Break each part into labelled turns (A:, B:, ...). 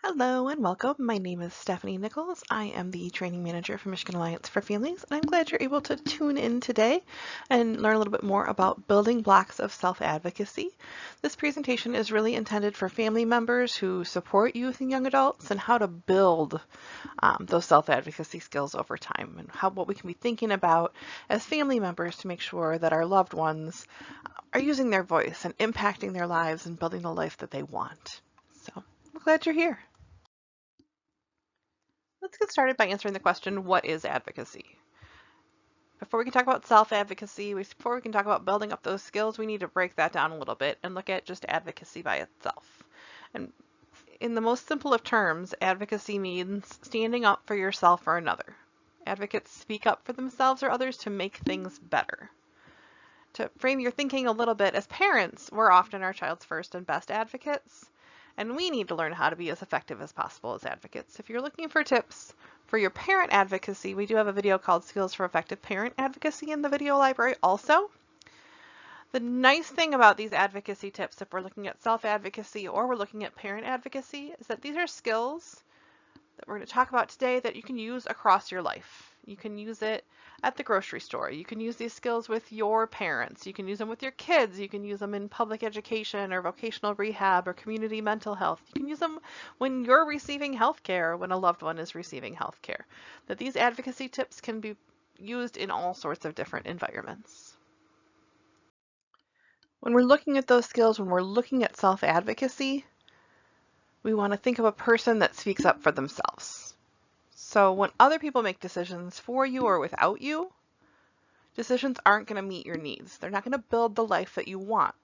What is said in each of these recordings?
A: Hello and welcome. My name is Stephanie Nicholls. I am the Training Manager for Michigan Alliance for Families, and I'm glad you're able to tune in today and learn a little bit more about building blocks of self-advocacy. This presentation is really intended for family members who support youth and young adults and how to build those self-advocacy skills over time and what we can be thinking about as family members to make sure that our loved ones are using their voice and impacting their lives and building the life that they want. So I'm glad you're here. Let's get started by answering the question, what is advocacy? Before we can talk about self-advocacy, before we can talk about building up those skills, we need to break that down a little bit and look at just advocacy by itself. And in the most simple of terms, advocacy means standing up for yourself or another. Advocates speak up for themselves or others to make things better. To frame your thinking a little bit, as parents, we're often our child's first and best advocates. And we need to learn how to be as effective as possible as advocates. If you're looking for tips for your parent advocacy, we do have a video called Skills for Effective Parent Advocacy in the video library also. The nice thing about these advocacy tips, if we're looking at self-advocacy or we're looking at parent advocacy, is that these are skills that we're going to talk about today that you can use across your life. You can use it at the grocery store. You can use these skills with your parents. You can use them with your kids. You can use them in public education or vocational rehab or community mental health. You can use them when you're receiving health care, when a loved one is receiving health care. That these advocacy tips can be used in all sorts of different environments. When we're looking at those skills, when we're looking at self-advocacy, we want to think of a person that speaks up for themselves. So when other people make decisions for you or without you, decisions aren't going to meet your needs. They're not going to build the life that you want.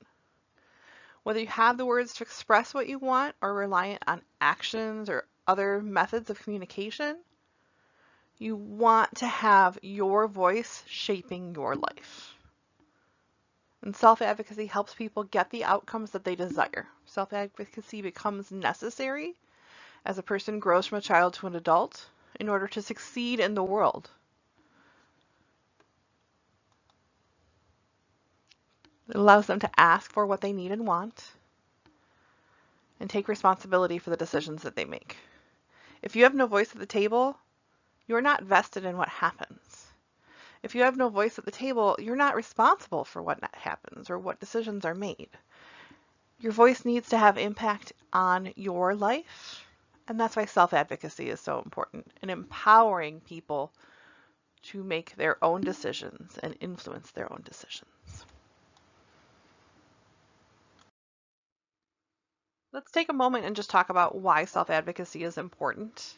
A: Whether you have the words to express what you want or reliant on actions or other methods of communication, you want to have your voice shaping your life. And self-advocacy helps people get the outcomes that they desire. Self-advocacy becomes necessary as a person grows from a child to an adult in order to succeed in the world. It allows them to ask for what they need and want and take responsibility for the decisions that they make. If you have no voice at the table, you're not vested in what happens. If you have no voice at the table, you're not responsible for what happens or what decisions are made. Your voice needs to have impact on your life. And that's why self-advocacy is so important in empowering people to make their own decisions and influence their own decisions. Let's take a moment and just talk about why self-advocacy is important.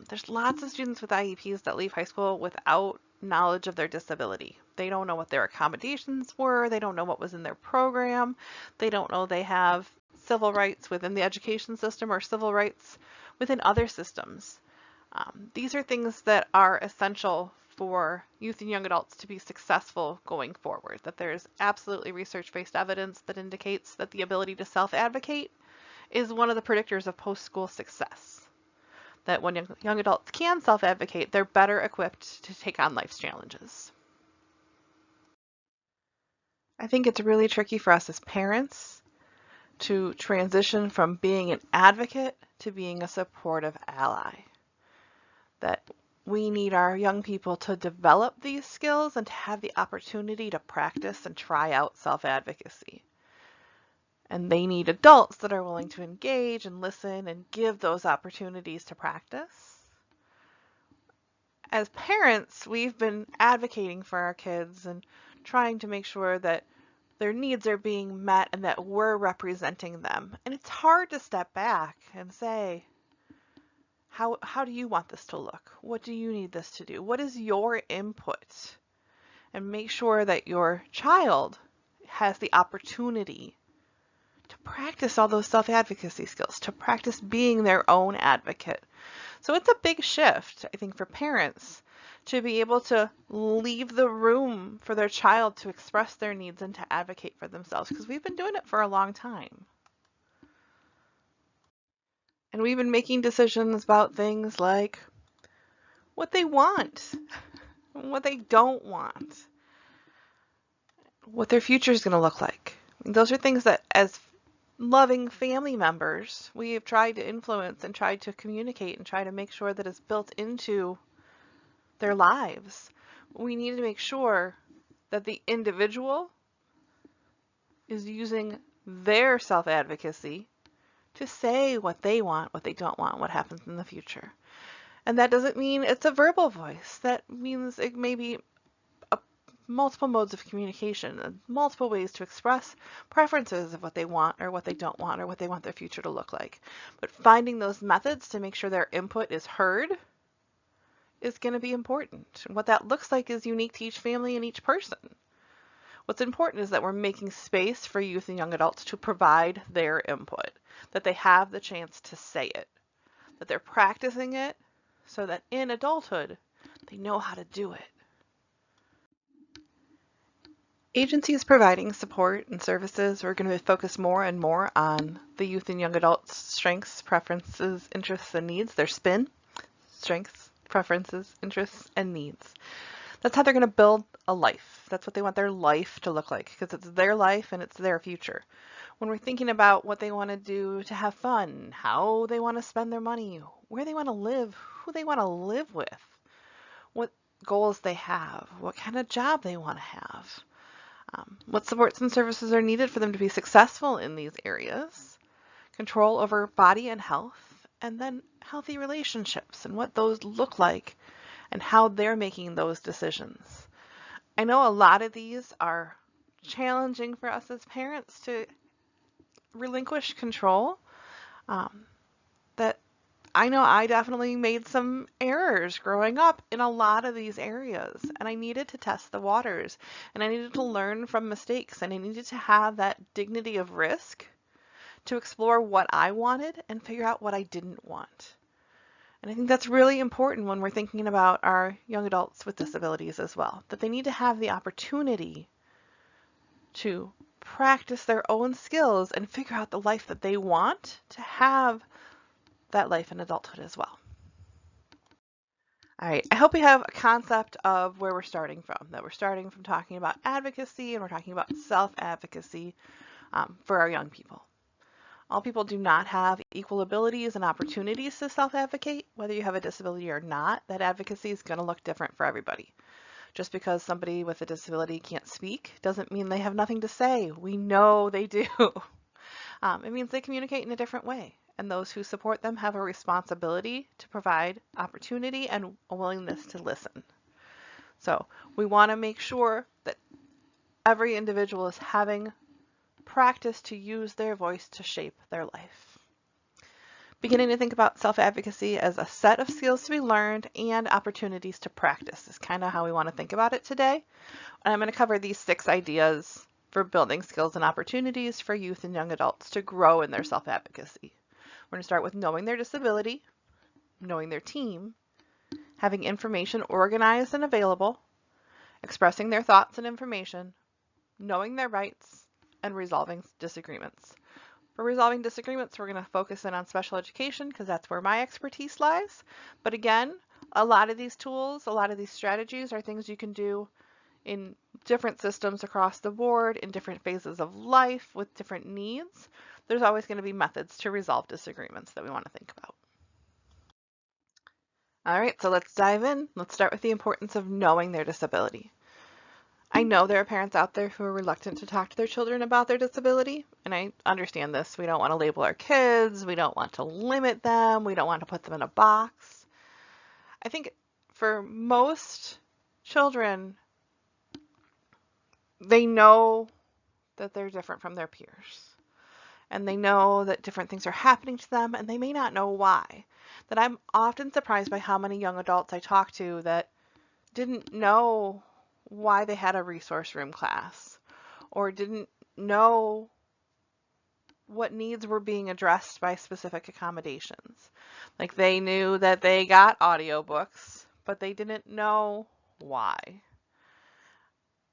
A: There's lots of students with IEPs that leave high school without knowledge of their disability. They don't know what their accommodations were. They don't know what was in their program. They don't know they have civil rights within the education system or civil rights within other systems. These are things that are essential for youth and young adults to be successful going forward, that there's absolutely research-based evidence that indicates that the ability to self-advocate is one of the predictors of post-school success. That when young adults can self-advocate, they're better equipped to take on life's challenges. I think it's really tricky for us as parents to transition from being an advocate to being a supportive ally. That we need our young people to develop these skills and to have the opportunity to practice and try out self-advocacy. And they need adults that are willing to engage and listen and give those opportunities to practice. As parents, we've been advocating for our kids and trying to make sure that their needs are being met and that we're representing them. And it's hard to step back and say, how do you want this to look? What do you need this to do? What is your input? And make sure that your child has the opportunity to practice all those self-advocacy skills, to practice being their own advocate. So it's a big shift, I think, for parents to be able to leave the room for their child to express their needs and to advocate for themselves, because we've been doing it for a long time. And we've been making decisions about things like what they want, what they don't want, what their future is going to look like. Those are things that as loving family members, we have tried to influence and tried to communicate and try to make sure that it's built into their lives. We need to make sure that the individual is using their self-advocacy to say what they want, what they don't want, what happens in the future. And that doesn't mean it's a verbal voice. That means it may be multiple modes of communication and multiple ways to express preferences of what they want or what they don't want or what they want their future to look like. But finding those methods to make sure their input is heard is going to be important. And what that looks like is unique to each family and each person. What's important is that we're making space for youth and young adults to provide their input, that they have the chance to say it, that they're practicing it so that in adulthood, they know how to do it. Agencies providing support and services are going to focus more and more on the youth and young adults' strengths, preferences, interests, and needs, their SPIN, strengths, preferences, interests, and needs. That's how they're going to build a life. That's what they want their life to look like, because it's their life and it's their future. When we're thinking about what they want to do to have fun, how they want to spend their money, where they want to live, who they want to live with, what goals they have, what kind of job they want to have, what supports and services are needed for them to be successful in these areas, control over body and health, and then healthy relationships and what those look like and how they're making those decisions. I know a lot of these are challenging for us as parents to relinquish control. That I know I definitely made some errors growing up in a lot of these areas, and I needed to test the waters, and I needed to learn from mistakes, and I needed to have that dignity of risk to explore what I wanted and figure out what I didn't want. And I think that's really important when we're thinking about our young adults with disabilities as well, that they need to have the opportunity to practice their own skills and figure out the life that they want to have that life in adulthood as well. All right, I hope we have a concept of where we're starting from, that we're starting from talking about advocacy and we're talking about self-advocacy for our young people. All people do not have equal abilities and opportunities to self-advocate. Whether you have a disability or not, that advocacy is going to look different for everybody. Just because somebody with a disability can't speak doesn't mean they have nothing to say. We know they do. It means they communicate in a different way, and those who support them have a responsibility to provide opportunity and a willingness to listen. So we want to make sure that every individual is having practice to use their voice to shape their life. Beginning to think about self-advocacy as a set of skills to be learned and opportunities to practice is kind of how we want to think about it today. And I'm going to cover these 6 ideas for building skills and opportunities for youth and young adults to grow in their self-advocacy. We're going to start with knowing their disability, knowing their team, having information organized and available, expressing their thoughts and information, knowing their rights, and resolving disagreements. For resolving disagreements, we're going to focus in on special education because that's where my expertise lies. But again, a lot of these tools, a lot of these strategies are things you can do in different systems across the board, in different phases of life, with different needs. There's always going to be methods to resolve disagreements that we want to think about. All right, so let's dive in. Let's start with the importance of knowing their disability. I know there are parents out there who are reluctant to talk to their children about their disability, and I understand this. We don't want to label our kids, we don't want to limit them, we don't want to put them in a box. I think for most children, they know that they're different from their peers, and they know that different things are happening to them, and they may not know why. That I'm often surprised by how many young adults I talk to that didn't know why they had a resource room class or didn't know what needs were being addressed by specific accommodations. Like they knew that they got audiobooks, but they didn't know why.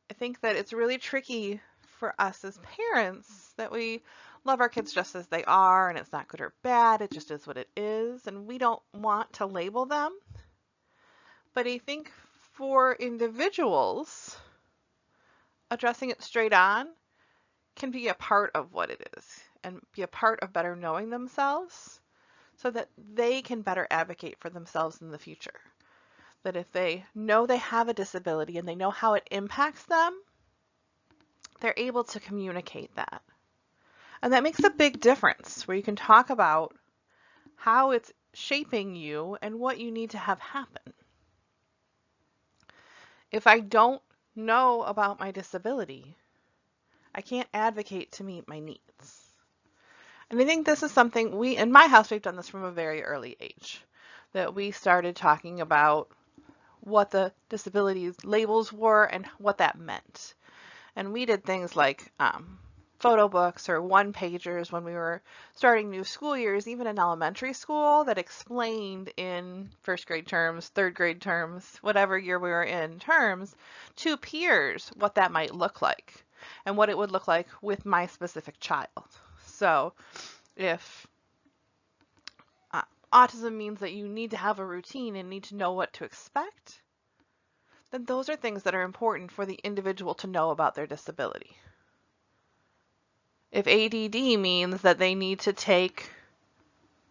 A: I think that it's really tricky for us as parents that we love our kids just as they are, and it's not good or bad, it just is what it is, and we don't want to label them. But I think for individuals, addressing it straight on can be a part of what it is. and be a part of better knowing themselves so that they can better advocate for themselves in the future. That if they know they have a disability and they know how it impacts them, they're able to communicate that. And that makes a big difference where you can talk about how it's shaping you and what you need to have happen. If I don't know about my disability, I can't advocate to meet my needs. And I think this is something in my house, we've done this from a very early age, that we started talking about what the disabilities labels were and what that meant. And we did things like photo books or one-pagers when we were starting new school years, even in elementary school, that explained in first grade terms, third grade terms, whatever year we were in terms, to peers what that might look like and what it would look like with my specific child. So if autism means that you need to have a routine and need to know what to expect, then those are things that are important for the individual to know about their disability. If ADD means that they need to take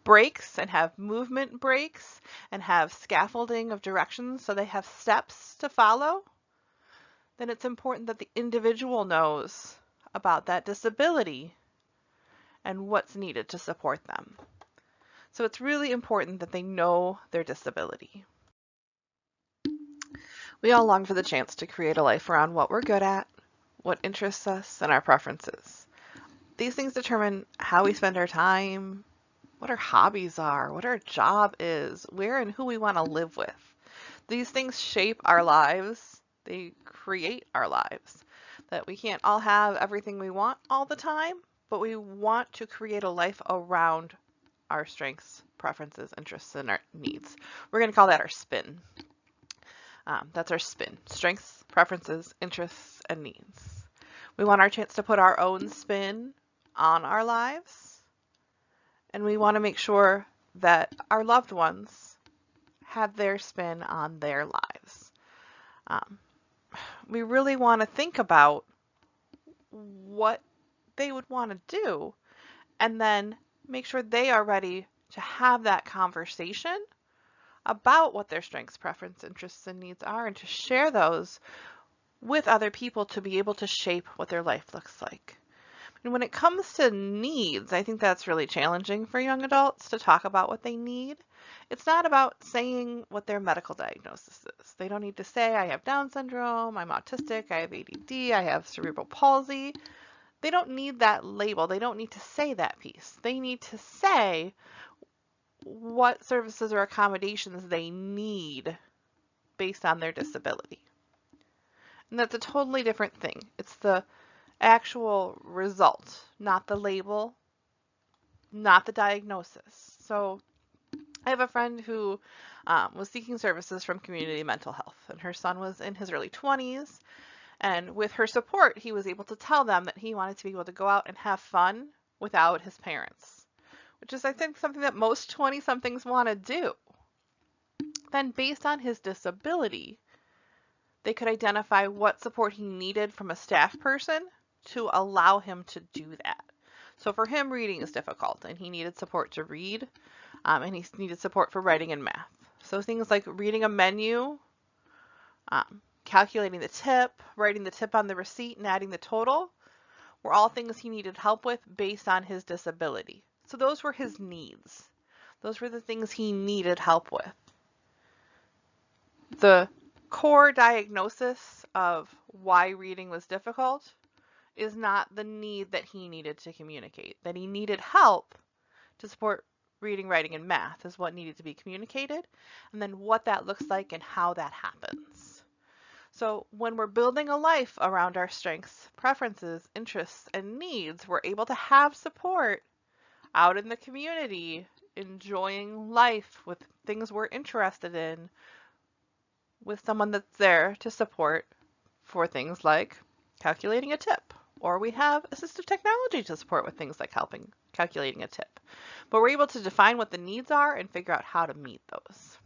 A: breaks and have movement breaks and have scaffolding of directions so they have steps to follow, then it's important that the individual knows about that disability and what's needed to support them. So it's really important that they know their disability. We all long for the chance to create a life around what we're good at, what interests us, and our preferences. These things determine how we spend our time, what our hobbies are, what our job is, where and who we want to live with. These things shape our lives. They create our lives. That we can't all have everything we want all the time, but we want to create a life around our strengths, preferences, interests, and our needs. We're going to call that our spin. That's our spin. Strengths, preferences, interests, and needs. We want our chance to put our own spin on our lives, and we want to make sure that our loved ones have their spin on their lives. We really want to think about what they would want to do and then make sure they are ready to have that conversation about what their strengths, preferences, interests, and needs are, and to share those with other people to be able to shape what their life looks like. And when it comes to needs, I think that's really challenging for young adults to talk about what they need. It's not about saying what their medical diagnosis is. They don't need to say, I have Down syndrome, I'm autistic, I have ADD, I have cerebral palsy. They don't need that label. They don't need to say that piece. They need to say what services or accommodations they need based on their disability. And that's a totally different thing. It's the actual result, not the label, not the diagnosis. So I have a friend who was seeking services from community mental health, and her son was in his early 20s. And with her support, he was able to tell them that he wanted to be able to go out and have fun without his parents, which is, I think, something that most 20-somethings want to do. Then, based on his disability, they could identify what support he needed from a staff person to allow him to do that. So for him, reading is difficult, and he needed support to read, and he needed support for writing and math. So things like reading a menu, calculating the tip, writing the tip on the receipt, and adding the total were all things he needed help with based on his disability. So those were his needs. Those were the things he needed help with. The core diagnosis of why reading was difficult is not the need that he needed to communicate. That he needed help to support reading, writing, and math is what needed to be communicated, and then what that looks like and how that happens. So when we're building a life around our strengths, preferences, interests, and needs, we're able to have support out in the community, enjoying life with things we're interested in, with someone that's there to support for things like calculating a tip, or we have assistive technology to support with things like calculating a tip. But we're able to define what the needs are and figure out how to meet those.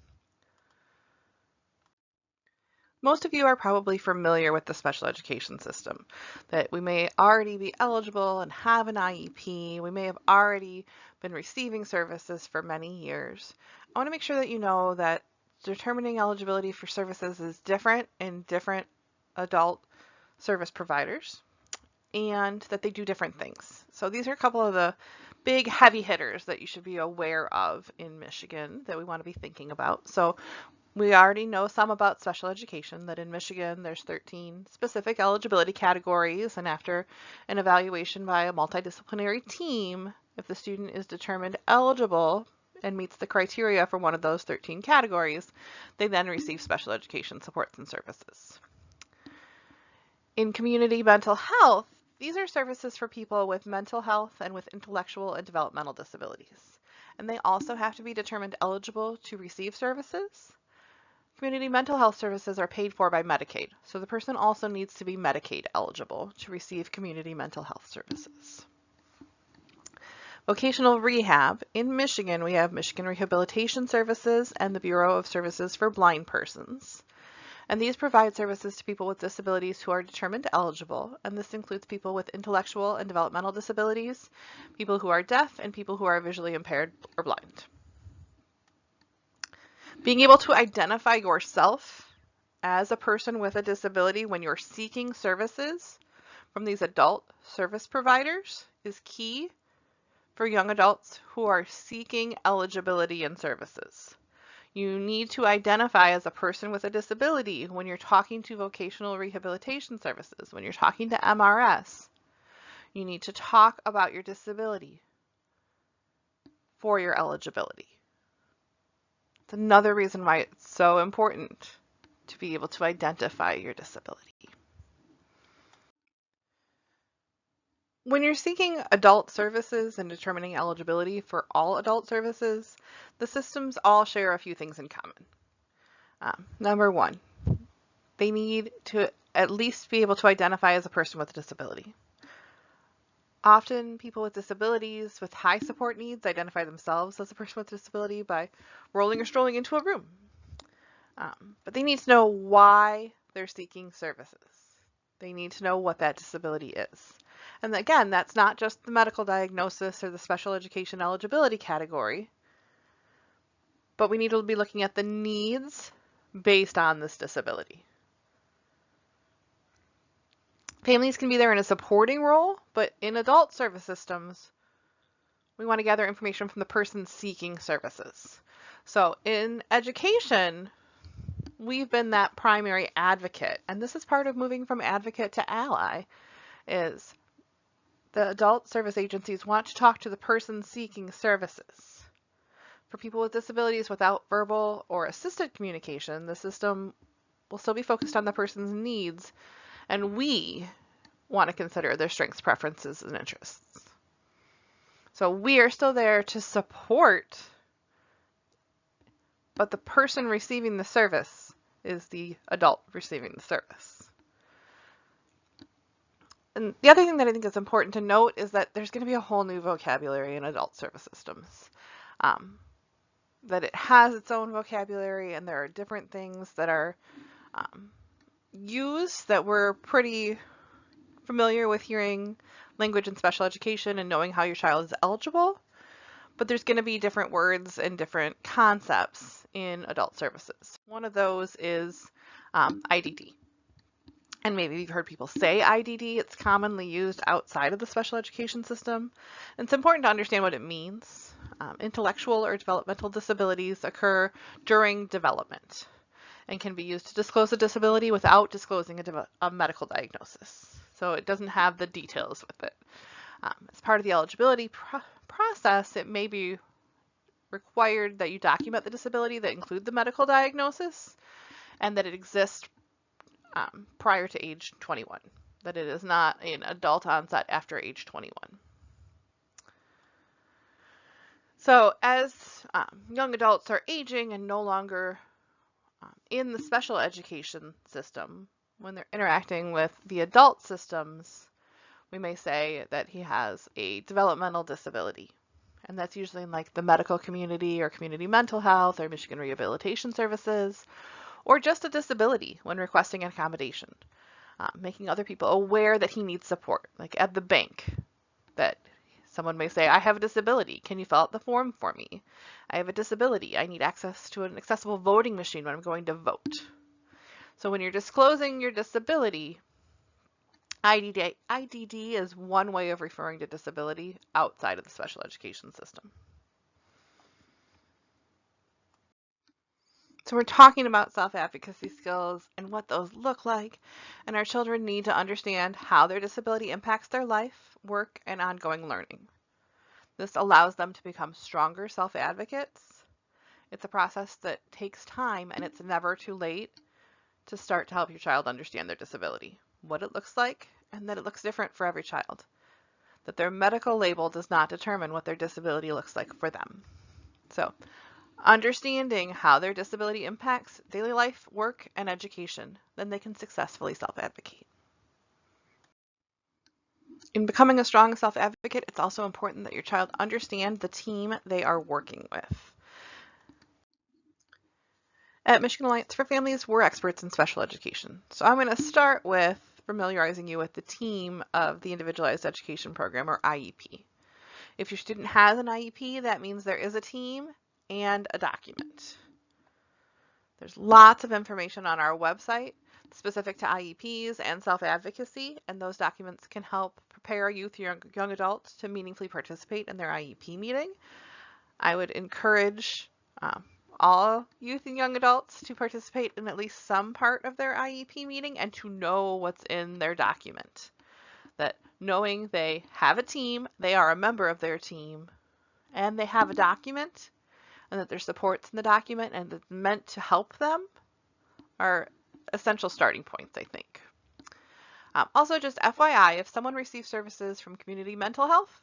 A: Most of you are probably familiar with the special education system, that we may already be eligible and have an IEP. We may have already been receiving services for many years. I want to make sure that you know that determining eligibility for services is different in different adult service providers and that they do different things. So these are a couple of the big heavy hitters that you should be aware of in Michigan that we want to be thinking about. So we already know some about special education, that in Michigan there's 13 specific eligibility categories, and after an evaluation by a multidisciplinary team, if the student is determined eligible and meets the criteria for one of those 13 categories, they then receive special education supports and services. In community mental health, these are services for people with mental health and with intellectual and developmental disabilities. And they also have to be determined eligible to receive services. Community mental health services are paid for by Medicaid, so the person also needs to be Medicaid eligible to receive community mental health services. Vocational rehab. In Michigan, we have Michigan Rehabilitation Services and the Bureau of Services for Blind Persons. And these provide services to people with disabilities who are determined eligible, and this includes people with intellectual and developmental disabilities, people who are deaf, and people who are visually impaired or blind. Being able to identify yourself as a person with a disability when you're seeking services from these adult service providers is key for young adults who are seeking eligibility and services. You need to identify as a person with a disability when you're talking to vocational rehabilitation services, when you're talking to MRS. You need to talk about your disability for your eligibility. It's another reason why it's so important to be able to identify your disability. When you're seeking adult services and determining eligibility for all adult services, the systems all share a few things in common. Number one, they need to at least be able to identify as a person with a disability. Often people with disabilities with high support needs identify themselves as a person with a disability by rolling or strolling into a room. But they need to know why they're seeking services. They need to know what that disability is. And again, that's not just the medical diagnosis or the special education eligibility category, but we need to be looking at the needs based on this disability. Families can be there in a supporting role, but in adult service systems, we want to gather information from the person seeking services. So in education, we've been that primary advocate, and this is part of moving from advocate to ally, is the adult service agencies want to talk to the person seeking services. For people with disabilities without verbal or assisted communication, the system will still be focused on the person's needs, and we want to consider their strengths, preferences, and interests. So we are still there to support, but the person receiving the service is the adult receiving the service. And the other thing that I think is important to note is that there's going to be a whole new vocabulary in adult service systems. That it has its own vocabulary, and there are different things that are used that we're pretty familiar with hearing language in special education and knowing how your child is eligible. But there's going to be different words and different concepts in adult services. One of those is IDD. And maybe you've heard people say IDD. It's commonly used outside of the special education system. And it's important to understand what it means. Intellectual or developmental disabilities occur during development and can be used to disclose a disability without disclosing a medical diagnosis. So it doesn't have the details with it. As part of the eligibility process, it may be required that you document the disability that include the medical diagnosis and that it exists prior to age 21, that it is not an adult onset after age 21. So as young adults are aging and no longer in the special education system, when they're interacting with the adult systems, we may say that he has a developmental disability. And that's usually in like the medical community or community mental health or Michigan Rehabilitation Services, or just a disability when requesting an accommodation. Making other people aware that he needs support, like at the bank, that someone may say, I have a disability. Can you fill out the form for me? I have a disability. I need access to an accessible voting machine when I'm going to vote. So when you're disclosing your disability, IDD is one way of referring to disability outside of the special education system. So we're talking about self-advocacy skills and what those look like, and our children need to understand how their disability impacts their life, work, and ongoing learning. This allows them to become stronger self-advocates. It's a process that takes time, and it's never too late to start to help your child understand their disability, what it looks like, and that it looks different for every child. That their medical label does not determine what their disability looks like for them. So, understanding how their disability impacts daily life, work, and education, then they can successfully self-advocate. In becoming a strong self-advocate, it's also important that your child understand the team they are working with. At Michigan Alliance for Families, we're experts in special education. So I'm going to start with familiarizing you with the team of the Individualized Education Program, or IEP. If your student has an IEP, that means there is a team and a document. There's lots of information on our website specific to IEPs and self-advocacy, and those documents can help prepare youth or young adults to meaningfully participate in their IEP meeting. I would encourage all youth and young adults to participate in at least some part of their IEP meeting and to know what's in their document. That knowing they have a team, they are a member of their team, and they have a document, and that there's supports in the document and it's meant to help them are essential starting points, I think. Also, just FYI, if someone receives services from community mental health,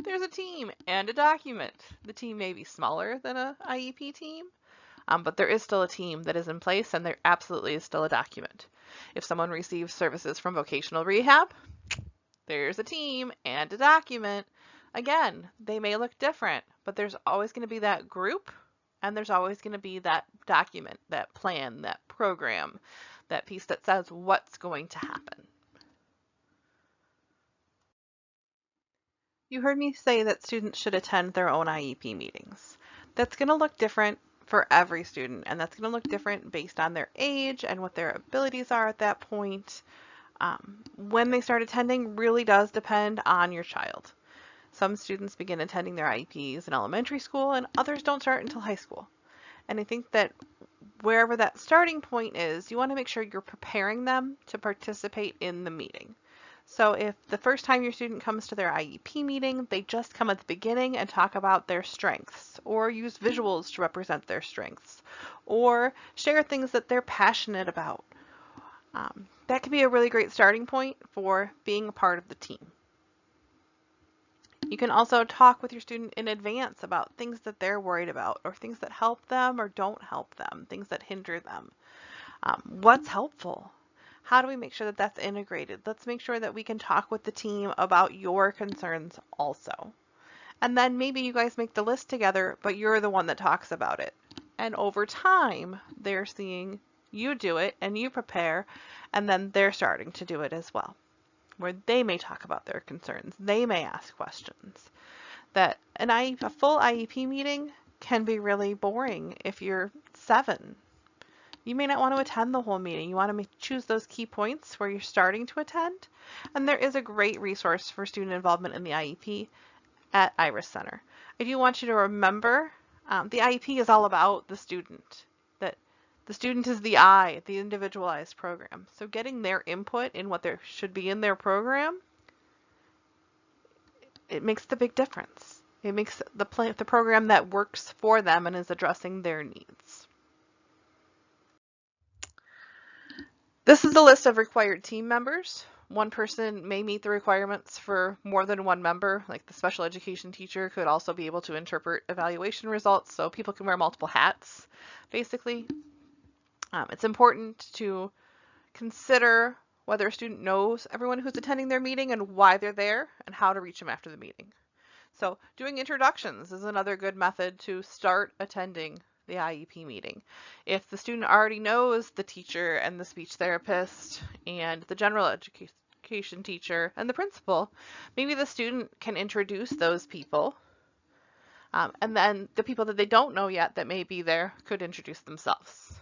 A: there's a team and a document. The team may be smaller than an IEP team, but there is still a team that is in place, and there absolutely is still a document. If someone receives services from vocational rehab, there's a team and a document. Again, they may look different, but there's always going to be that group, and there's always going to be that document, that plan, that program, that piece that says what's going to happen. You heard me say that students should attend their own IEP meetings. That's going to look different for every student, and that's going to look different based on their age and what their abilities are at that point. When they start attending really does depend on your child. Some students begin attending their IEPs in elementary school, and others don't start until high school. And I think that wherever that starting point is, you want to make sure you're preparing them to participate in the meeting. So if the first time your student comes to their IEP meeting, they just come at the beginning and talk about their strengths, or use visuals to represent their strengths, or share things that they're passionate about, that can be a really great starting point for being a part of the team. You can also talk with your student in advance about things that they're worried about, or things that help them or don't help them, things that hinder them. What's helpful? How do we make sure that that's integrated? Let's make sure that we can talk with the team about your concerns also. And then maybe you guys make the list together, but you're the one that talks about it. And over time, they're seeing you do it and you prepare, and then they're starting to do it as well, where they may talk about their concerns. They may ask questions. That a full IEP meeting can be really boring if you're 7. You may not want to attend the whole meeting. You want to choose those key points where you're starting to attend. And there is a great resource for student involvement in the IEP at Iris Center. I do want you to remember the IEP is all about the student. That the student is the I, the individualized program. So getting their input in what there should be in their program, it makes the big difference. It makes the program that works for them and is addressing their needs. This is a list of required team members. One person may meet the requirements for more than one member, like the special education teacher could also be able to interpret evaluation results, so people can wear multiple hats, basically. It's important to consider whether a student knows everyone who's attending their meeting and why they're there and how to reach them after the meeting. So doing introductions is another good method to start attending the IEP meeting. If the student already knows the teacher and the speech therapist and the general education teacher and the principal, maybe the student can introduce those people. And then the people that they don't know yet that may be there could introduce themselves.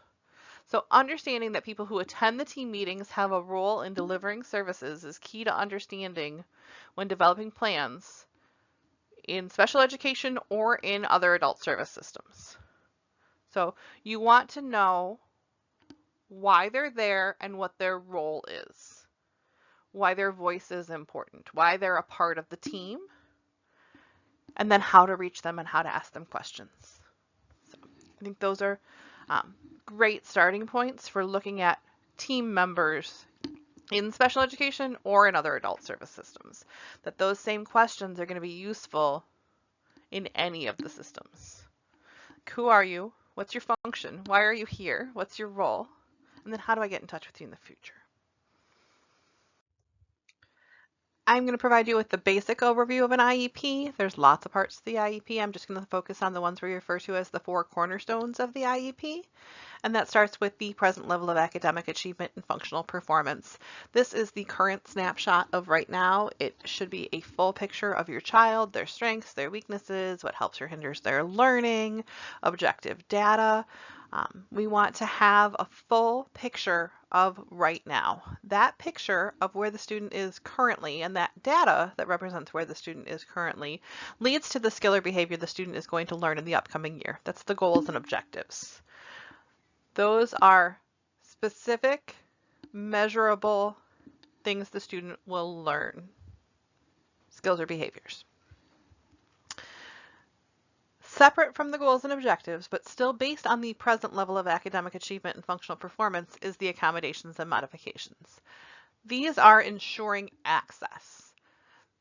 A: So understanding that people who attend the team meetings have a role in delivering services is key to understanding when developing plans in special education or in other adult service systems. So you want to know why they're there and what their role is, why their voice is important, why they're a part of the team, and then how to reach them and how to ask them questions. So I think those are great starting points for looking at team members in special education or in other adult service systems, that those same questions are going to be useful in any of the systems. Who are you? What's your function? Why are you here? What's your role? And then how do I get in touch with you in the future? I'm going to provide you with the basic overview of an IEP. There's lots of parts to the IEP. I'm just going to focus on the ones we refer to as the 4 cornerstones of the IEP. And that starts with the present level of academic achievement and functional performance. This is the current snapshot of right now. It should be a full picture of your child, their strengths, their weaknesses, what helps or hinders their learning, objective data. We want to have a full picture of right now. That picture of where the student is currently and that data that represents where the student is currently leads to the skill or behavior the student is going to learn in the upcoming year. That's the goals and objectives. Those are specific, measurable things the student will learn, skills or behaviors. Separate from the goals and objectives, but still based on the present level of academic achievement and functional performance, is the accommodations and modifications. These are ensuring access.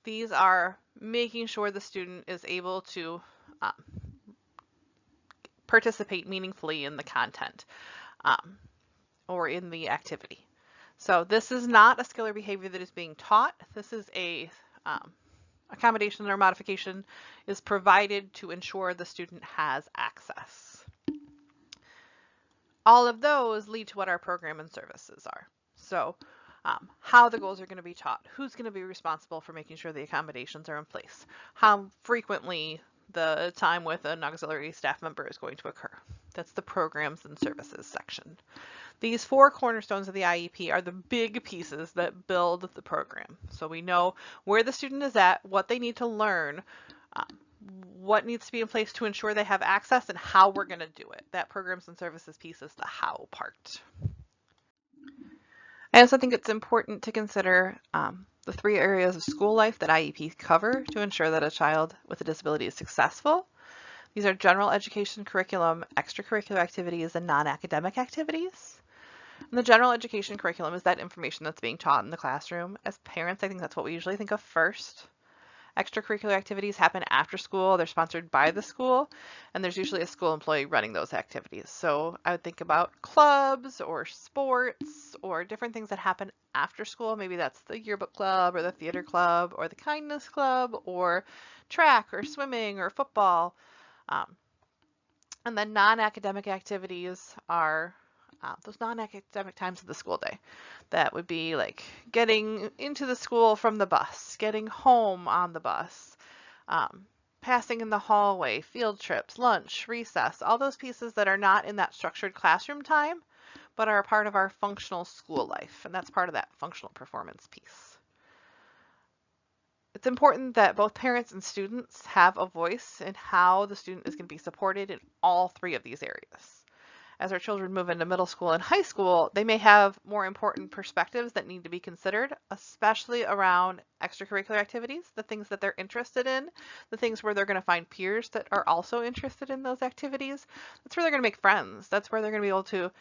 A: These are making sure the student is able to participate meaningfully in the content or in the activity. So this is not a skill or behavior that is being taught. This is a accommodation or modification is provided to ensure the student has access. All of those lead to what our program and services are. So how the goals are going to be taught, who's going to be responsible for making sure the accommodations are in place, how frequently the time with an auxiliary staff member is going to occur. That's the programs and services section. These 4 cornerstones of the IEP are the big pieces that build the program. So we know where the student is at, what they need to learn, what needs to be in place to ensure they have access, and how we're going to do it. That programs and services piece is the how part. I also think it's important to consider the 3 areas of school life that IEPs cover to ensure that a child with a disability is successful. These are general education curriculum, extracurricular activities, and non-academic activities. And the general education curriculum is that information that's being taught in the classroom. As parents, I think that's what we usually think of first. Extracurricular activities happen after school. They're sponsored by the school, and there's usually a school employee running those activities. So I would think about clubs or sports or different things that happen after school. Maybe that's the yearbook club or the theater club or the kindness club or track or swimming or football. And then non-academic activities are those non-academic times of the school day. That would be like getting into the school from the bus, getting home on the bus, passing in the hallway, field trips, lunch, recess, all those pieces that are not in that structured classroom time, but are a part of our functional school life. And that's part of that functional performance piece. It's important that both parents and students have a voice in how the student is going to be supported in all 3 of these areas. As our children move into middle school and high school, they may have more important perspectives that need to be considered, especially around extracurricular activities, the things that they're interested in, the things where they're going to find peers that are also interested in those activities. That's where they're going to make friends. That's where they're going to be able to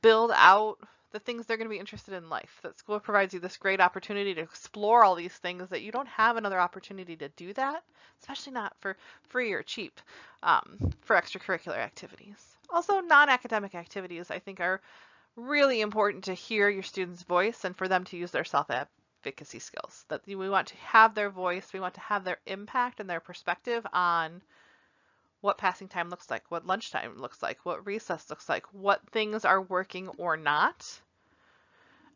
A: build out the things they're going to be interested in life. That school provides you this great opportunity to explore all these things that you don't have another opportunity to do that, especially not for free or cheap for extracurricular activities. Also, non-academic activities, I think, are really important to hear your students' voice and for them to use their self-advocacy skills. That we want to have their voice, we want to have their impact and their perspective on what passing time looks like, what lunchtime looks like, what recess looks like, what things are working or not.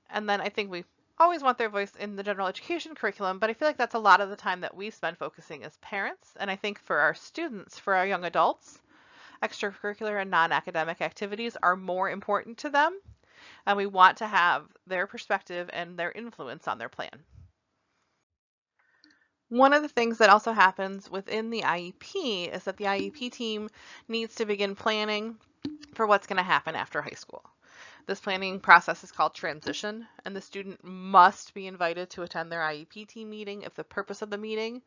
A: And then I think we always want their voice in the general education curriculum, but I feel like that's a lot of the time that we spend focusing as parents. And I think for our students, for our young adults, extracurricular and non-academic activities are more important to them, and we want to have their perspective and their influence on their plan. One of the things that also happens within the IEP is that the IEP team needs to begin planning for what's going to happen after high school. This planning process is called transition, and the student must be invited to attend their IEP team meeting if the purpose of the meeting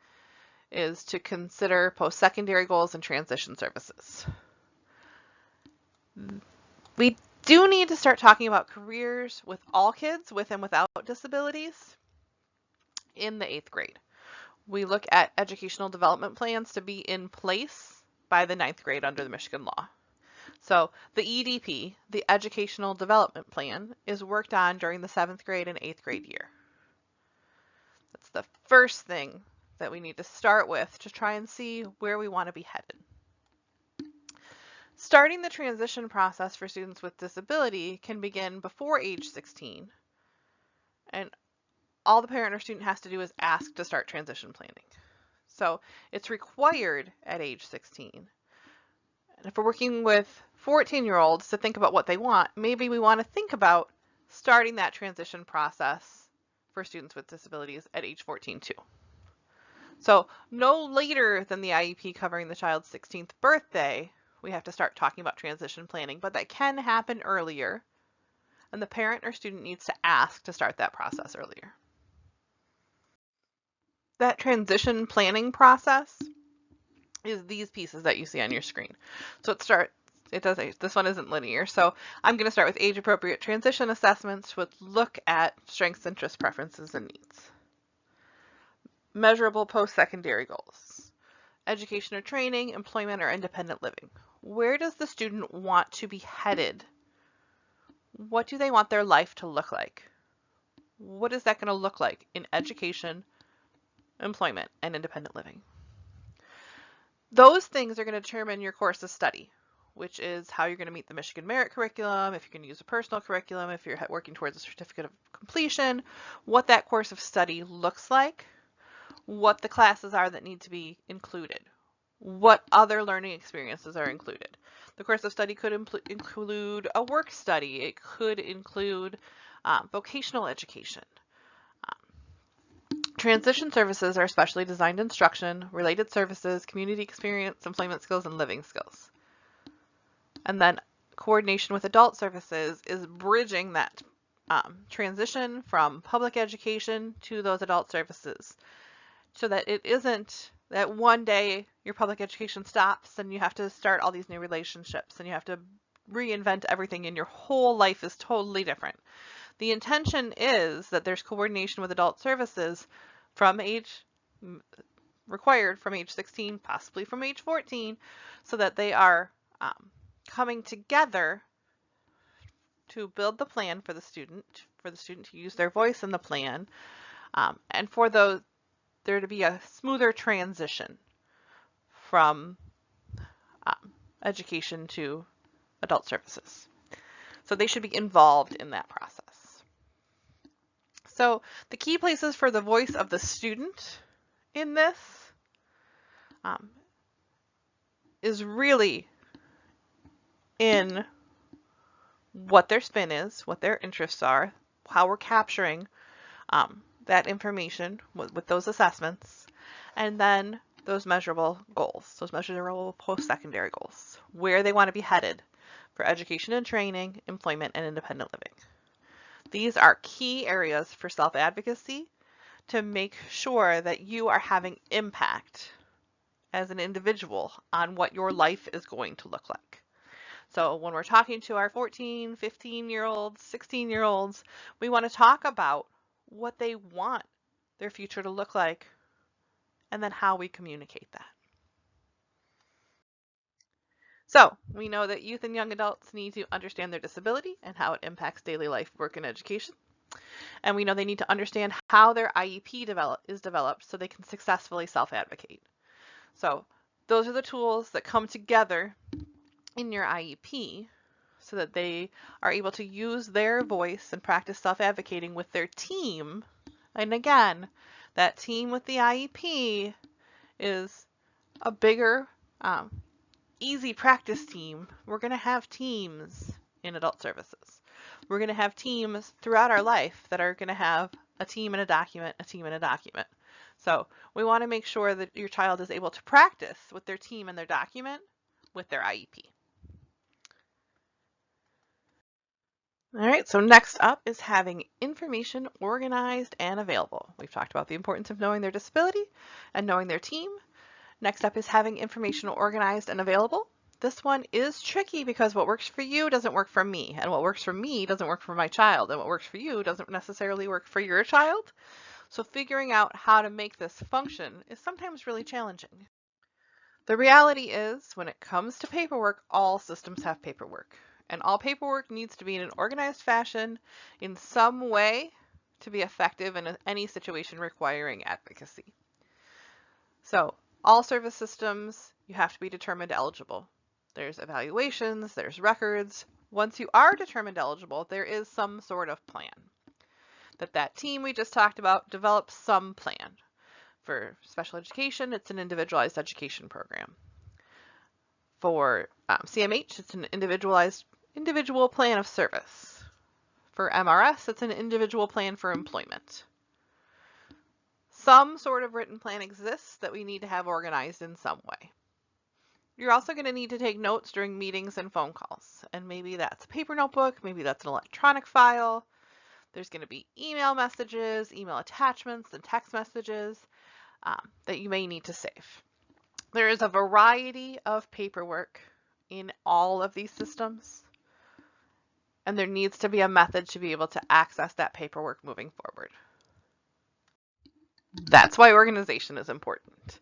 A: is to consider post-secondary goals and transition services. We do need to start talking about careers with all kids with and without disabilities in the 8th grade. We look at educational development plans to be in place by the 9th grade under the Michigan law. So the EDP, the Educational Development Plan, is worked on during the 7th grade and 8th grade year. That's the first thing that we need to start with to try and see where we want to be headed. Starting the transition process for students with disability can begin before age 16, and all the parent or student has to do is ask to start transition planning. So it's required at age 16. And if we're working with 14-year-olds to think about what they want, maybe we want to think about starting that transition process for students with disabilities at age 14 too. So no later than the IEP covering the child's 16th birthday, we have to start talking about transition planning, but that can happen earlier, and the parent or student needs to ask to start that process earlier. That transition planning process is these pieces that you see on your screen. So this one isn't linear, so I'm going to start with age-appropriate transition assessments, which look at strengths, interests, preferences, and needs. Measurable post-secondary goals. Education or training, employment, or independent living. Where does the student want to be headed? What do they want their life to look like? What is that going to look like in education, employment, and independent living? Those things are going to determine your course of study, which is how you're going to meet the Michigan Merit Curriculum, if you're going to use a personal curriculum, if you're working towards a certificate of completion, what that course of study looks like, what the classes are that need to be included, what other learning experiences are included. The course of study could include a work study. It could include vocational education. Transition services are specially designed instruction, related services, community experience, employment skills, and living skills. And then coordination with adult services is bridging that transition from public education to those adult services, so that it isn't that one day your public education stops and you have to start all these new relationships and you have to reinvent everything and your whole life is totally different. The intention is that there's coordination with adult services required from age 16, possibly from age 14, so that they are coming together to build the plan for the student to use their voice in the plan, and for there to be a smoother transition from education to adult services. So they should be involved in that process. So the key places for the voice of the student in this is really in what their spin is, what their interests are, how we're capturing that information with those assessments, and then those measurable goals, those measurable post-secondary goals, where they want to be headed for education and training, employment, and independent living. These are key areas for self-advocacy to make sure that you are having impact as an individual on what your life is going to look like. So when we're talking to our 14, 15-year-olds, 16-year-olds, we want to talk about what they want their future to look like and then how we communicate that. So we know that youth and young adults need to understand their disability and how it impacts daily life, work, and education. And we know they need to understand how their IEP is developed so they can successfully self-advocate. So Those are the tools that come together in your IEP so that they are able to use their voice and practice self-advocating with their team. And again, that team with the IEP is a bigger, easy practice team. We're going to have teams in adult services. We're going to have teams throughout our life that are going to have a team and a document, a team and a document. So we want to make sure that your child is able to practice with their team and their document with their IEP. All right, so next up is having information organized and available. We've talked about the importance of knowing their disability and knowing their team. Next up is having information organized and available. This one is tricky because what works for you doesn't work for me, and what works for me doesn't work for my child, and what works for you doesn't necessarily work for your child. So figuring out how to make this function is sometimes really challenging. The reality is, when it comes to paperwork, all systems have paperwork. And all paperwork needs to be in an organized fashion in some way to be effective in any situation requiring advocacy. So all service systems, you have to be determined eligible. There's evaluations, there's records. Once you are determined eligible, there is some sort of plan. That team we just talked about develops some plan. For special education, it's an individualized education program. For CMH, it's an individual plan of service. For MRS, it's an individual plan for employment. Some sort of written plan exists that we need to have organized in some way. You're also going to need to take notes during meetings and phone calls. And maybe that's a paper notebook, maybe that's an electronic file. There's going to be email messages, email attachments, and text messages that you may need to save. There is a variety of paperwork in all of these systems, and there needs to be a method to be able to access that paperwork moving forward. That's why organization is important.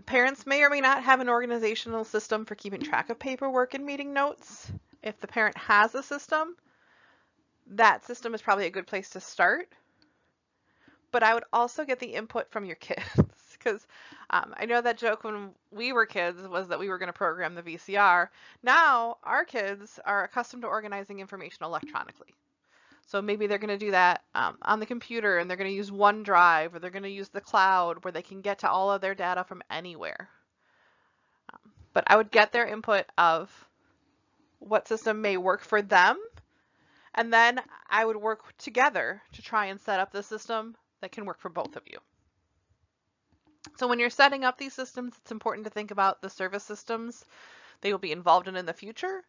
A: Parents may or may not have an organizational system for keeping track of paperwork and meeting notes. If the parent has a system, that system is probably a good place to start. But I would also get the input from your kids, because I know that joke when we were kids was that we were going to program the VCR. Now our kids are accustomed to organizing information electronically. So maybe they're going to do that on the computer, and they're going to use OneDrive, or they're going to use the cloud where they can get to all of their data from anywhere. But I would get their input of what system may work for them, and then I would work together to try and set up the system that can work for both of you. So when you're setting up these systems, it's important to think about the service systems they will be involved in the future,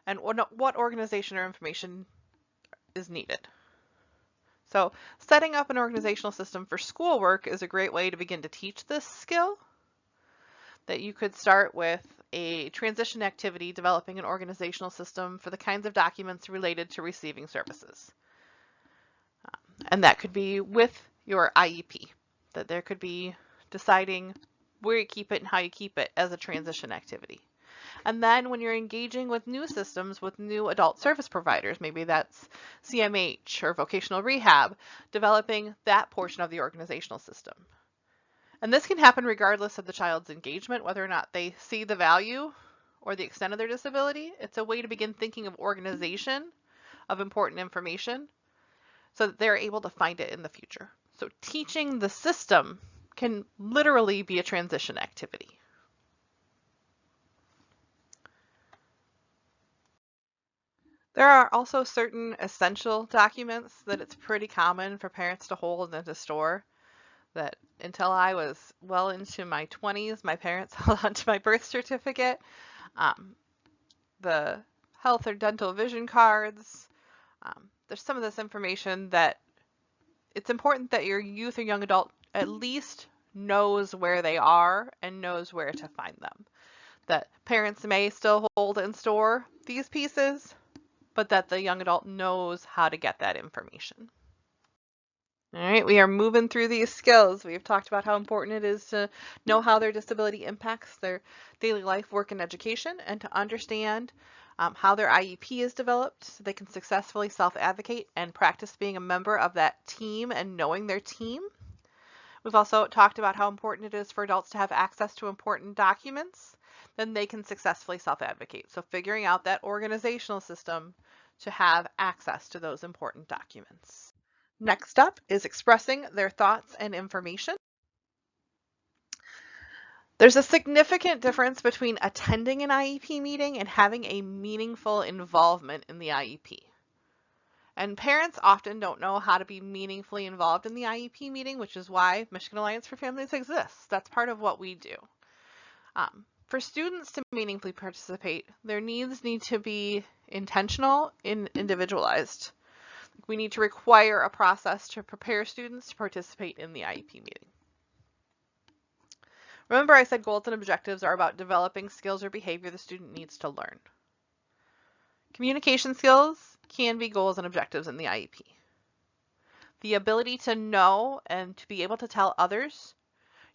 A: and what organization or information is needed. So setting up an organizational system for schoolwork is a great way to begin to teach this skill. That you could start with a transition activity, developing an organizational system for the kinds of documents related to receiving services. And that could be with your IEP, that there could be deciding where you keep it and how you keep it as a transition activity. And then when you're engaging with new systems, with new adult service providers, maybe that's CMH or vocational rehab, developing that portion of the organizational system. And this can happen regardless of the child's engagement, whether or not they see the value or the extent of their disability. It's a way to begin thinking of organization of important information so that they're able to find it in the future. So teaching the system can literally be a transition activity. There are also certain essential documents that it's pretty common for parents to hold and to store. That until I was well into my 20s, my parents held on to my birth certificate, the health or dental vision cards. There's some of this information that it's important that your youth or young adult at least knows where they are and knows where to find them. That parents may still hold and store these pieces, but that the young adult knows how to get that information. All right, we are moving through these skills. We've talked about how important it is to know how their disability impacts their daily life, work, and education, and to understand how their IEP is developed so they can successfully self-advocate and practice being a member of that team and knowing their team. We've also talked about how important it is for adults to have access to important documents, then they can successfully self-advocate. So figuring out that organizational system to have access to those important documents. Next up is expressing their thoughts and information. There's a significant difference between attending an IEP meeting and having a meaningful involvement in the IEP. And parents often don't know how to be meaningfully involved in the IEP meeting, which is why Michigan Alliance for Families exists. That's part of what we do. For students to meaningfully participate, their needs need to be intentional and individualized. We need to require a process to prepare students to participate in the IEP meeting. Remember, I said goals and objectives are about developing skills or behavior the student needs to learn. Communication skills can be goals and objectives in the IEP. The ability to know and to be able to tell others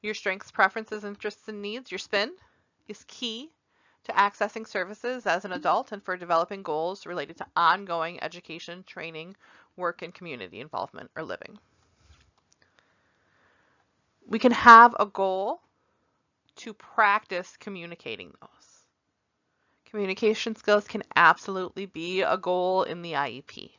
A: your strengths, preferences, interests, and needs, your SPIN, is key to accessing services as an adult and for developing goals related to ongoing education, training, work, and community involvement or living. We can have a goal to practice communicating those. Communication skills can absolutely be a goal in the IEP.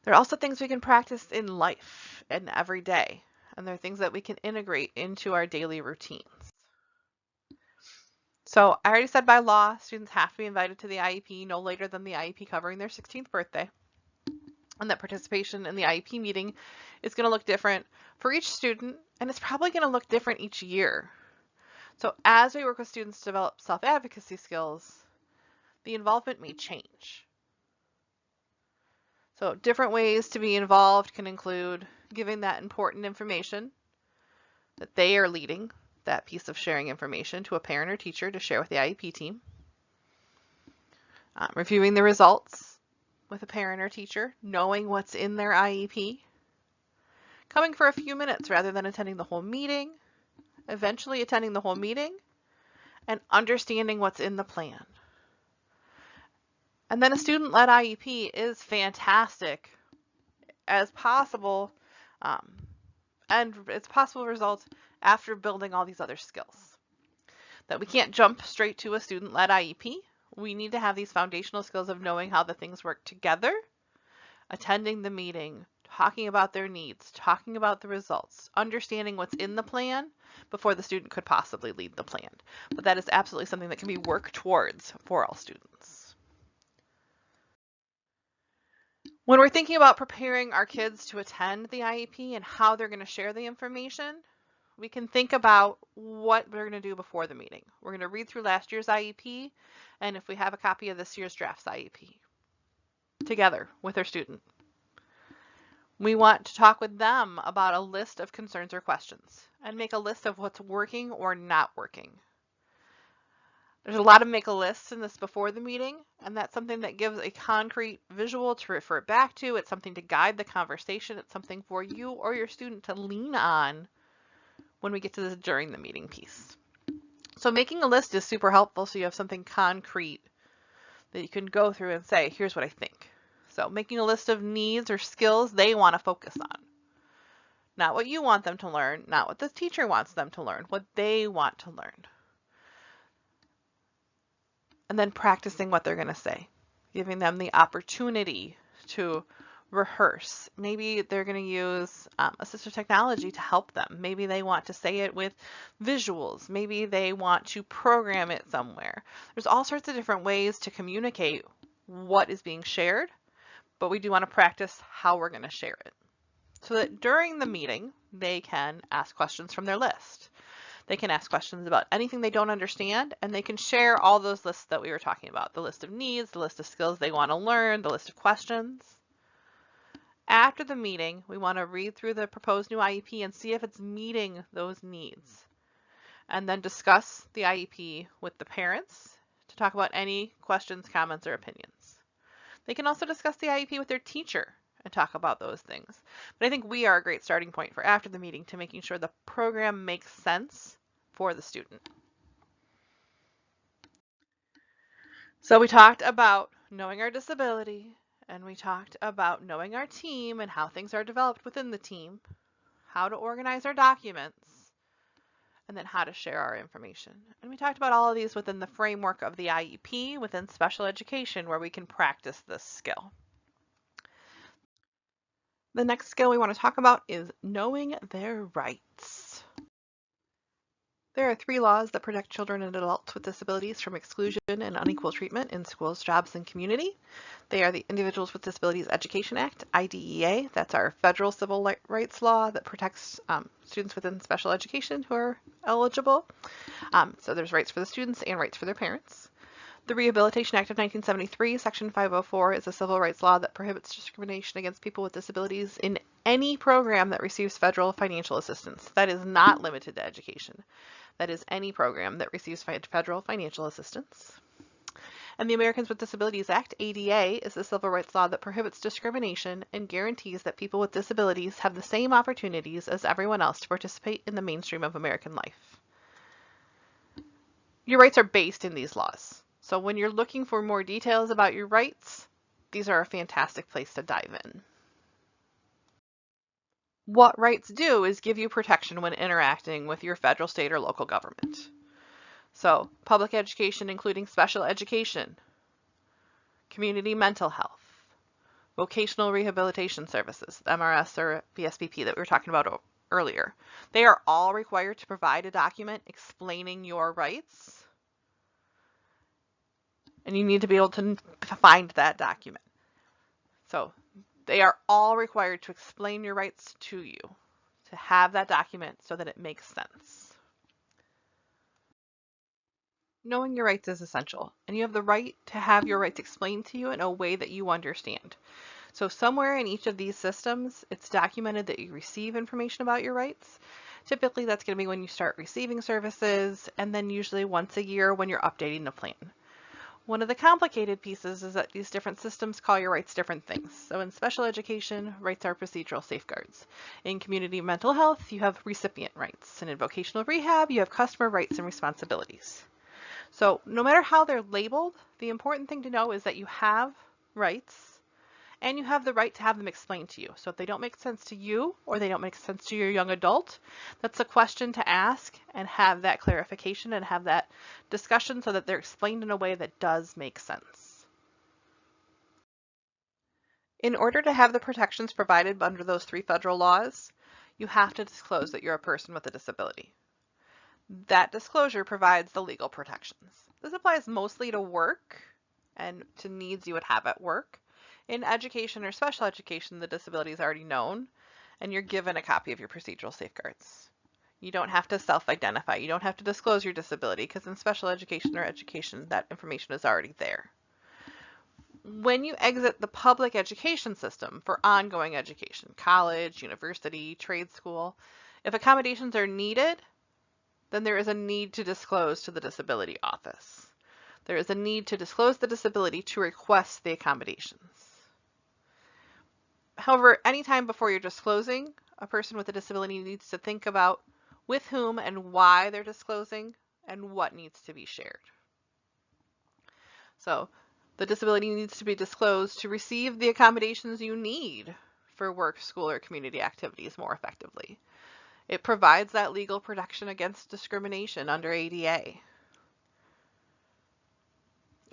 A: There are also things we can practice in life and every day, and there are things that we can integrate into our daily routines. So I already said by law, students have to be invited to the IEP no later than the IEP covering their 16th birthday, and that participation in the IEP meeting is going to look different for each student, and it's probably going to look different each year. So as we work with students to develop self-advocacy skills, the involvement may change. So different ways to be involved can include giving that important information that they are leading, that piece of sharing information, to a parent or teacher to share with the IEP team. Reviewing the results with a parent or teacher, knowing what's in their IEP. Coming for a few minutes rather than attending the whole meeting. Eventually attending the whole meeting and understanding what's in the plan. And then a student-led IEP is fantastic as possible, and it's possible results after building all these other skills. That we can't jump straight to a student-led IEP. We need to have these foundational skills of knowing how the things work together, attending the meeting, talking about their needs, talking about the results, understanding what's in the plan before the student could possibly lead the plan. But that is absolutely something that can be worked towards for all students. When we're thinking about preparing our kids to attend the IEP and how they're going to share the information, we can think about what we're going to do before the meeting. We're going to read through last year's IEP, and if we have a copy of this year's draft's IEP, together with our student. We want to talk with them about a list of concerns or questions and make a list of what's working or not working. There's a lot of make a lists in this before the meeting, and that's something that gives a concrete visual to refer back to. It's something to guide the conversation. It's something for you or your student to lean on when we get to the during the meeting piece. So making a list is super helpful, so you have something concrete that you can go through and say, here's what I think. So making a list of needs or skills they want to focus on. Not what you want them to learn, not what the teacher wants them to learn, what they want to learn. And then practicing what they're going to say, giving them the opportunity to rehearse. Maybe they're going to use assistive technology to help them. Maybe they want to say it with visuals. Maybe they want to program it somewhere. There's all sorts of different ways to communicate what is being shared, but we do want to practice how we're going to share it so that during the meeting, they can ask questions from their list. They can ask questions about anything they don't understand, and they can share all those lists that we were talking about, the list of needs, the list of skills they want to learn, the list of questions. After the meeting, we want to read through the proposed new IEP and see if it's meeting those needs, and then discuss the IEP with the parents to talk about any questions, comments, or opinions. They can also discuss the IEP with their teacher and talk about those things. But I think we are a great starting point for after the meeting to making sure the program makes sense for the student. So we talked about knowing our disability and we talked about knowing our team and how things are developed within the team, how to organize our documents, and then how to share our information. And we talked about all of these within the framework of the IEP within special education, where we can practice this skill. The next skill we want to talk about is knowing their rights. There are 3 laws that protect children and adults with disabilities from exclusion and unequal treatment in schools, jobs, and community. They are the Individuals with Disabilities Education Act, IDEA. That's our federal civil rights law that protects students within special education who are eligible. So there's rights for the students and rights for their parents. The Rehabilitation Act of 1973, Section 504, is a civil rights law that prohibits discrimination against people with disabilities in any program that receives federal financial assistance. That is not limited to education. That is any program that receives federal financial assistance. And the Americans with Disabilities Act, ADA, is a civil rights law that prohibits discrimination and guarantees that people with disabilities have the same opportunities as everyone else to participate in the mainstream of American life. Your rights are based in these laws. So when you're looking for more details about your rights, these are a fantastic place to dive in. What rights do is give you protection when interacting with your federal, state, or local government. So, public education, including special education, community mental health, vocational rehabilitation services, MRS or VSBP that we were talking about earlier. They are all required to provide a document explaining your rights, and you need to be able to find that document. So, they are all required to explain your rights to you, to have that document so that it makes sense. Knowing your rights is essential, and you have the right to have your rights explained to you in a way that you understand. So somewhere in each of these systems, it's documented that you receive information about your rights. Typically, that's going to be when you start receiving services, and then usually once a year when you're updating the plan. One of the complicated pieces is that these different systems call your rights different things. So in special education, rights are procedural safeguards. In community mental health, you have recipient rights. And in vocational rehab, you have customer rights and responsibilities. So no matter how they're labeled, the important thing to know is that you have rights and you have the right to have them explained to you. So if they don't make sense to you or they don't make sense to your young adult, that's a question to ask and have that clarification and have that discussion so that they're explained in a way that does make sense. In order to have the protections provided under those 3 federal laws, you have to disclose that you're a person with a disability. That disclosure provides the legal protections. This applies mostly to work and to needs you would have at work. In education or special education, the disability is already known, and you're given a copy of your procedural safeguards. You don't have to self-identify. You don't have to disclose your disability because in special education or education, that information is already there. When you exit the public education system for ongoing education, college, university, trade school, if accommodations are needed, then there is a need to disclose to the disability office. There is a need to disclose the disability to request the accommodations. However, anytime before you're disclosing, a person with a disability needs to think about with whom and why they're disclosing and what needs to be shared. So the disability needs to be disclosed to receive the accommodations you need for work, school, or community activities more effectively. It provides that legal protection against discrimination under ADA.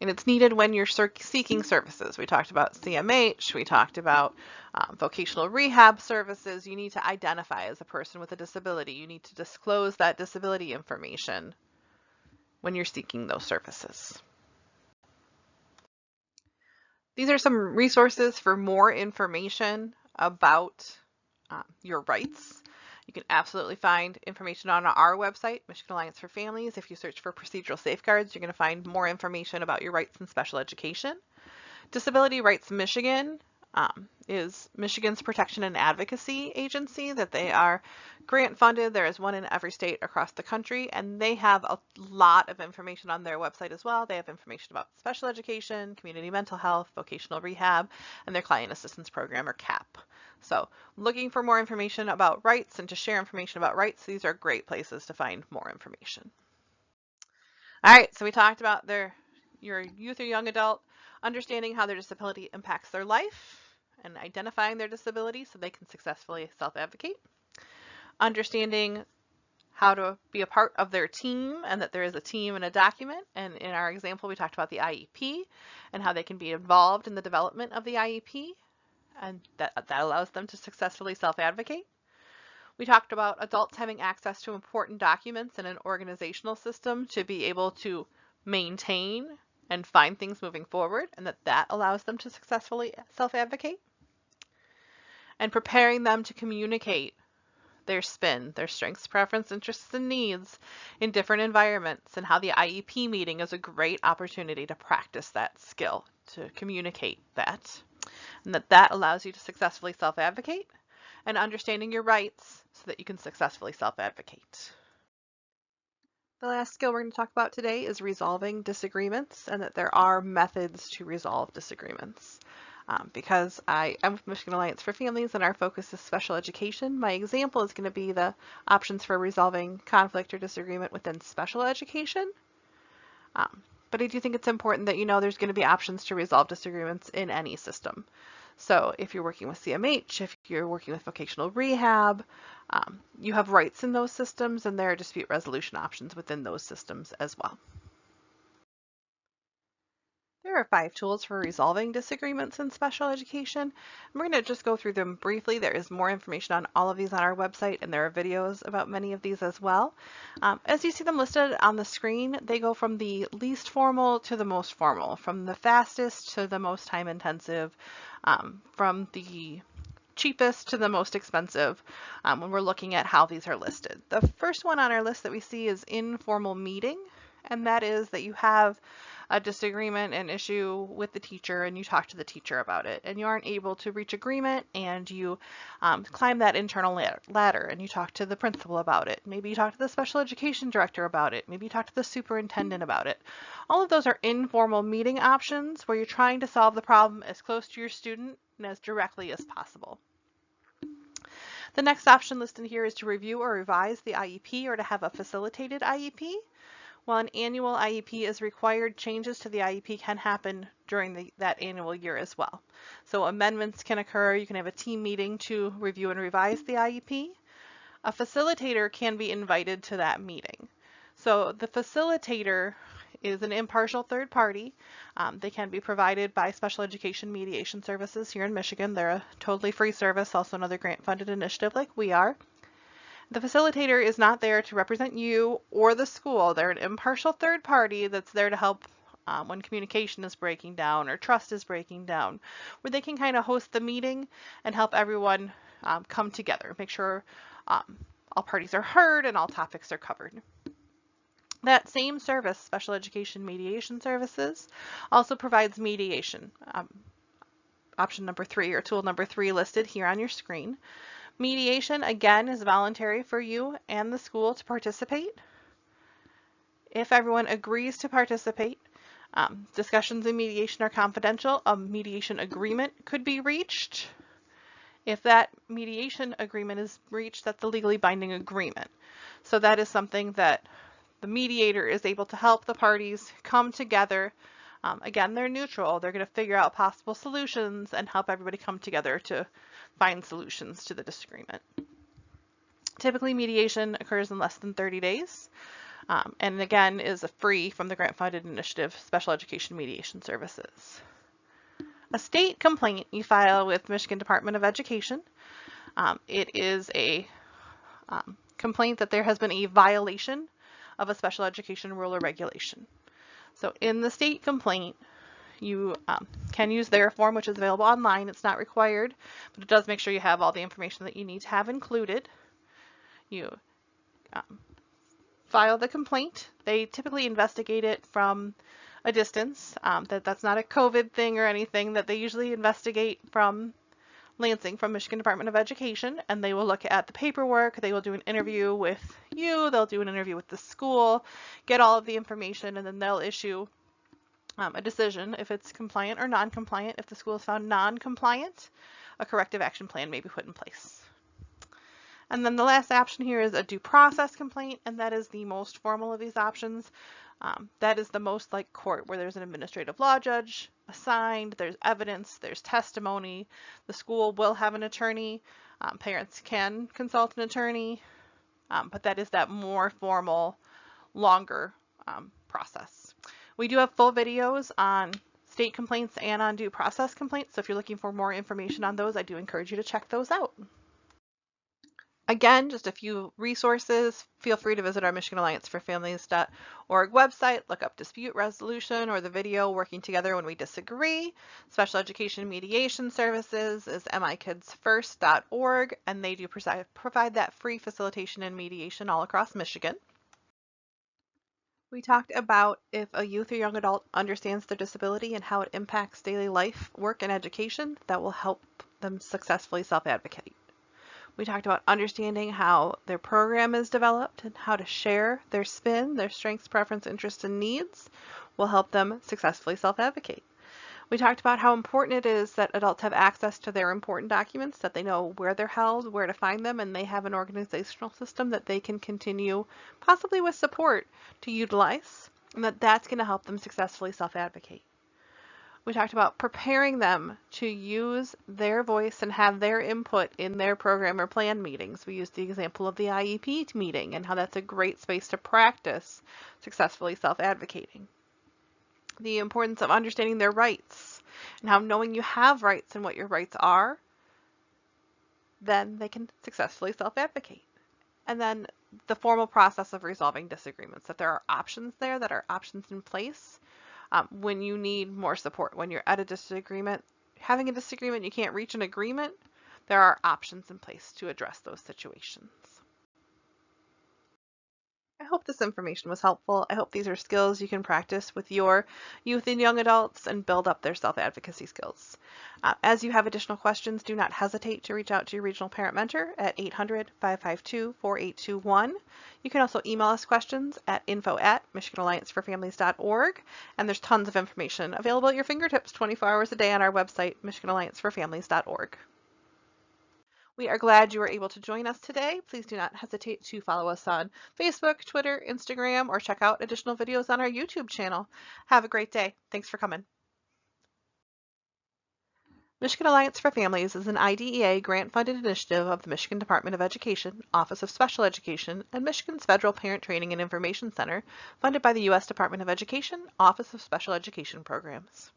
A: And it's needed when you're seeking services. We talked about CMH, we talked about vocational rehab services. You need to identify as a person with a disability. You need to disclose that disability information when you're seeking those services. These are some resources for more information about your rights. You can absolutely find information on our website, Michigan Alliance for Families. If you search for procedural safeguards, you're going to find more information about your rights in special education. Disability Rights Michigan is Michigan's protection and advocacy agency that they are grant funded. There is one in every state across the country, and they have a lot of information on their website as well. They have information about special education, community mental health, vocational rehab, and their client assistance program or CAP. So looking for more information about rights and to share information about rights, these are great places to find more information. All right, so we talked about your youth or young adult. understanding how their disability impacts their life and identifying their disability so they can successfully self-advocate, understanding how to be a part of their team and that there is a team and a document. And in our example, we talked about the IEP and how they can be involved in the development of the IEP, and that allows them to successfully self-advocate. We talked about adults having access to important documents and an organizational system to be able to maintain and find things moving forward, and that allows them to successfully self-advocate. And preparing them to communicate their SPIN, their strengths, preference, interests, and needs in different environments, and how the IEP meeting is a great opportunity to practice that skill, to communicate that, and that allows you to successfully self-advocate, and understanding your rights so that you can successfully self-advocate. The last skill we're going to talk about today is resolving disagreements, and that there are methods to resolve disagreements. Because I am with Michigan Alliance for Families and our focus is special education, my example is going to be the options for resolving conflict or disagreement within special education. But I do think it's important that you know there's going to be options to resolve disagreements in any system. So if you're working with CMH, if you're working with vocational rehab, you have rights in those systems, and there are dispute resolution options within those systems as well. There are 5 tools for resolving disagreements in special education. We're going to just go through them briefly. There is more information on all of these on our website, and there are videos about many of these as well. As you see them listed on the screen, they go from the least formal to the most formal, from the fastest to the most time intensive, from the cheapest to the most expensive when we're looking at how these are listed. The first one on our list that we see is informal meeting, and that is that you have a disagreement, an issue with the teacher, and you talk to the teacher about it, and you aren't able to reach agreement, and you climb that internal ladder, and you talk to the principal about it. Maybe you talk to the special education director about it. Maybe you talk to the superintendent about it. All of those are informal meeting options where you're trying to solve the problem as close to your student and as directly as possible. The next option listed here is to review or revise the IEP or to have a facilitated IEP. While an annual IEP is required, changes to the IEP can happen during that annual year as well. So amendments can occur. You can have a team meeting to review and revise the IEP. A facilitator can be invited to that meeting. So the facilitator is an impartial third party. They can be provided by Special Education Mediation Services here in Michigan. They're a totally free service, also another grant-funded initiative like we are. The facilitator is not there to represent you or the school. They're an impartial third party that's there to help when communication is breaking down or trust is breaking down, where they can kind of host the meeting and help everyone come together, make sure all parties are heard and all topics are covered. That same service, Special Education Mediation Services, also provides mediation. Option number 3 or tool number 3 listed here on your screen. Mediation, again, is voluntary for you and the school to participate. If everyone agrees to participate, discussions in mediation are confidential. A mediation agreement could be reached. If that mediation agreement is reached, that's a legally binding agreement. So that is something that the mediator is able to help the parties come together. Again, they're neutral. They're going to figure out possible solutions and help everybody come together to find solutions to the disagreement. Typically, mediation occurs in less than 30 days, and again is free from the grant-funded initiative Special Education Mediation Services. A state complaint you file with Michigan Department of Education. It is a complaint that there has been a violation of a special education rule or regulation. So in the state complaint, you can use their form, which is available online. It's not required, but it does make sure you have all the information that you need to have included. You file the complaint. They typically investigate it from a distance. That's not a COVID thing or anything, that they usually investigate from Lansing, from Michigan Department of Education, and they will look at the paperwork. They will do an interview with you. They'll do an interview with the school, get all of the information, and then they'll issue a decision if it's compliant or non-compliant. If the school is found non-compliant, a corrective action plan may be put in place. And then the last option here is a due process complaint, and that is the most formal of these options. That is the most like court, where there's an administrative law judge assigned, there's evidence, there's testimony. The school will have an attorney. Parents can consult an attorney, but that is that more formal, longer process. We do have full videos on state complaints and on due process complaints, so if you're looking for more information on those, I do encourage you to check those out. Again, just a few resources. Feel free to visit our Michigan Alliance for Families.org website, look up dispute resolution or the video Working Together When We Disagree. Special Education Mediation Services is mikidsfirst.org, and they do provide that free facilitation and mediation all across Michigan. We talked about if a youth or young adult understands their disability and how it impacts daily life, work, and education, that will help them successfully self-advocate. We talked about understanding how their program is developed and how to share their spin, their strengths, preference, interests, and needs will help them successfully self-advocate. We talked about how important it is that adults have access to their important documents, that they know where they're held, where to find them, and they have an organizational system that they can continue, possibly with support, to utilize, and that's going to help them successfully self-advocate. We talked about preparing them to use their voice and have their input in their program or plan meetings. We used the example of the IEP meeting and how that's a great space to practice successfully self-advocating. The importance of understanding their rights and how knowing you have rights and what your rights are, then they can successfully self-advocate. And then the formal process of resolving disagreements, that there are options there, that are options in place. When you need more support, when you're at a disagreement, having a disagreement, you can't reach an agreement, there are options in place to address those situations. I hope this information was helpful. I hope these are skills you can practice with your youth and young adults and build up their self-advocacy skills. As you have additional questions, do not hesitate to reach out to your regional parent mentor at 800-552-4821. You can also email us questions at info@michiganallianceforfamilies.org, and there's tons of information available at your fingertips 24 hours a day on our website, michiganallianceforfamilies.org. We are glad you were able to join us today. Please do not hesitate to follow us on Facebook, Twitter, Instagram, or check out additional videos on our YouTube channel. Have a great day. Thanks for coming. Michigan Alliance for Families is an IDEA grant-funded initiative of the Michigan Department of Education, Office of Special Education, and Michigan's Federal Parent Training and Information Center, funded by the U.S. Department of Education, Office of Special Education Programs.